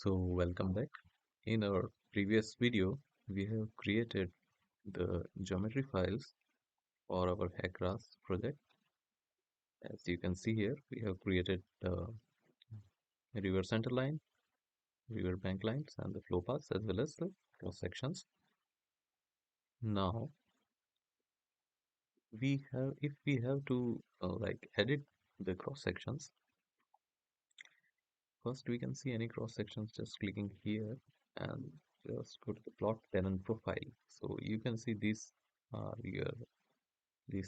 So welcome back. In our previous video, we have created the geometry files for our HackRAS project. As you can see here, we have created the river center line, river bank lines, and the flow paths as well as the cross sections. Now if we have to edit the cross sections, first we can see any cross sections just clicking here and just go to the plot terrain profile. So you can see these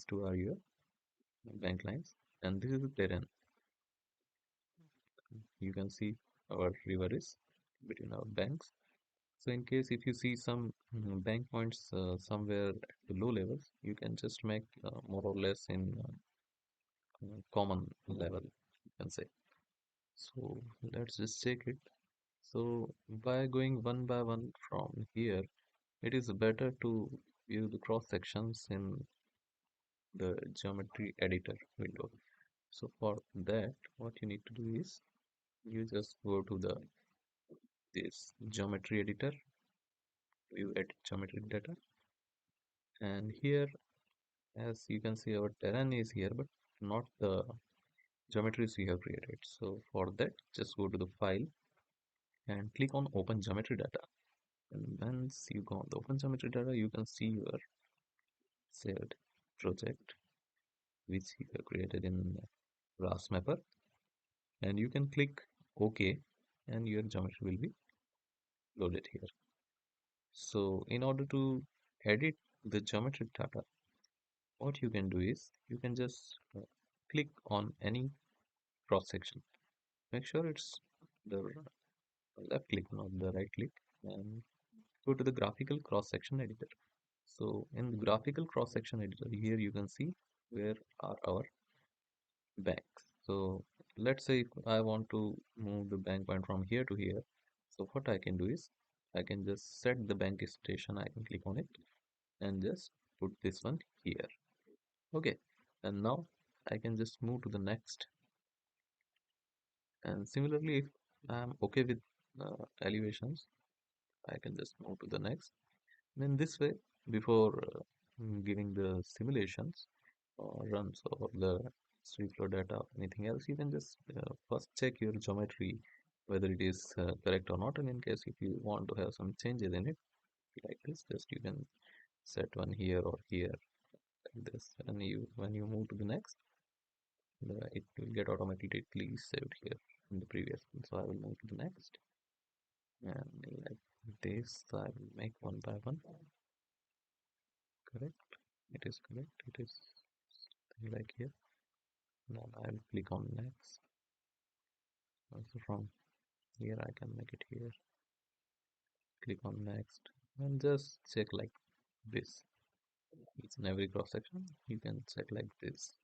two are your bank lines, and this is the terrain. You can see our river is between our banks. So in case if you see some bank points somewhere at the low levels, you can just make more or less in common level, you can say. So let's just check it. So by going one by one from here, it is better to view the cross sections in the geometry editor window. So for that, what you need to do is you just go to this geometry editor, view edit geometry data, and here, as you can see, our terrain is here but not the geometries we have created. So for that, just go to the file and click on open geometry data, and once you go on the open geometry data, you can see your saved project which you have created in RasMapper, and you can click OK, and your geometry will be loaded here. So in order to edit the geometric data, what you can do is you can just click on any cross section. Make sure it's the left click, not the right click, and go to the graphical cross section editor. So in the graphical cross section editor, here you can see where are our banks. So let's say if I want to move the bank point from here to here. So what I can do is I can just set the bank station. I can click on it and just put this one here. Okay, and now I can just move to the next. And similarly, if I'm okay with elevations, I can just move to the next. Then this way, before giving the simulations or runs or the street flow data or anything else, you can just first check your geometry whether it is correct or not. And in case if you want to have some changes in it, like this, just you can set one here or here like this. And you when you move to the next, it will get automatically saved here in the previous one. So I will move to the next, and like this, I will make one by one. Correct. It is correct. It is like here. Then I'll click on next. Also from here I can make it here. Click on next and just check like this. Each and every cross section you can check like this.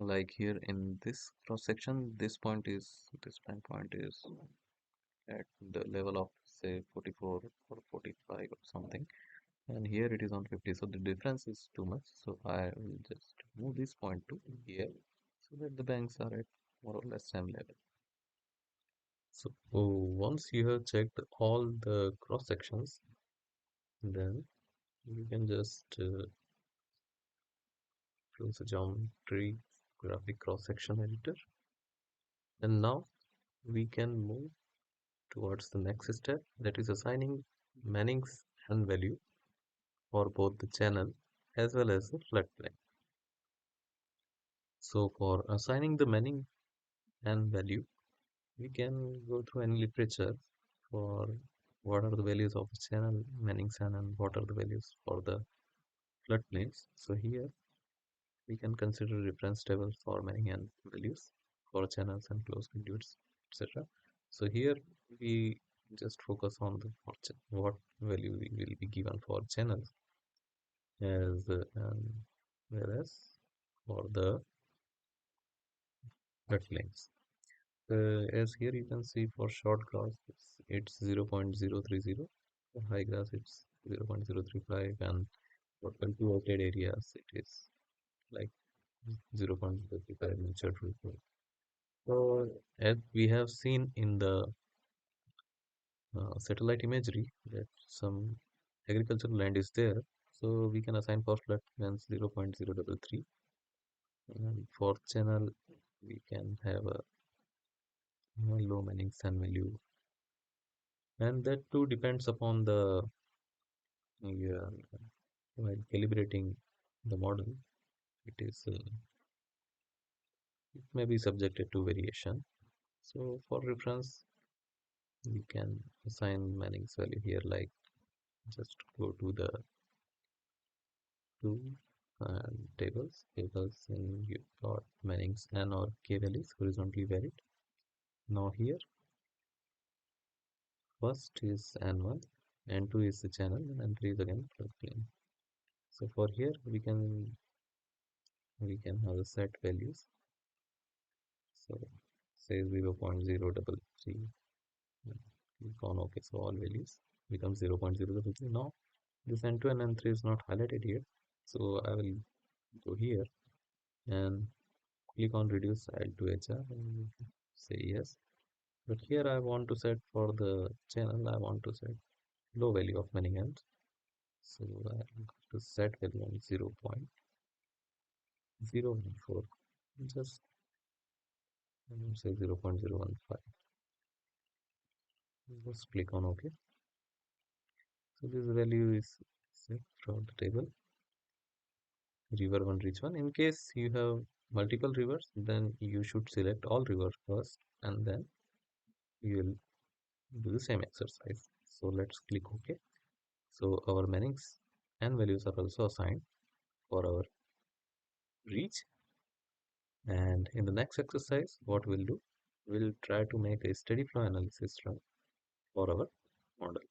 Like here in this cross section, this bank point is at the level of say 44 or 45 or something, and here it is on 50. So the difference is too much. So I will just move this point to here so that the banks are at more or less same level. So once you have checked all the cross sections, then you can just close the geometry graphic cross section editor, and now we can move towards the next step, that is assigning Manning's n value for both the channel as well as the floodplain. So for assigning the Manning n value, we can go through any literature for what are the values of the channel Manning's n and what are the values for the floodplains. So here we can consider reference tables for Manning n values for channels and closed conduits, etc. So here we just focus on the what value we will be given for channels as whereas for the floodplains. As here you can see for short grass it's 0.030, for high grass it's 0.035, and for cultivated areas it is like 0.035 nature tree. So as we have seen in the satellite imagery that some agricultural land is there, so we can assign for flood length 0.033, and for channel we can have a low Manning sun value, and that too depends upon the yeah, while calibrating the model. It is it may be subjected to variation. So for reference, we can assign Manning's value here, like just go to the two tables and you got Manning's n or k values horizontally varied. Now here first is n1, n2 is the channel, and n3 is again floodplain. So for here we can have the set values. So say 0.033. Click on OK. So all values become 0.033. Now this n2 and n3 is not highlighted here. So I will go here and click on reduce add to HR and say yes. But here I want to set for the channel, I want to set low value of many hands. So I will go to set value on 0.014. Just say 0.015. Just click on OK. So this value is set from the table. River 1 reach 1. In case you have multiple rivers, then you should select all rivers first and then you will do the same exercise. So let's click OK. So our Manning's and values are also assigned for our reach. And in the next exercise, what we'll do, we'll try to make a steady flow analysis run for our model.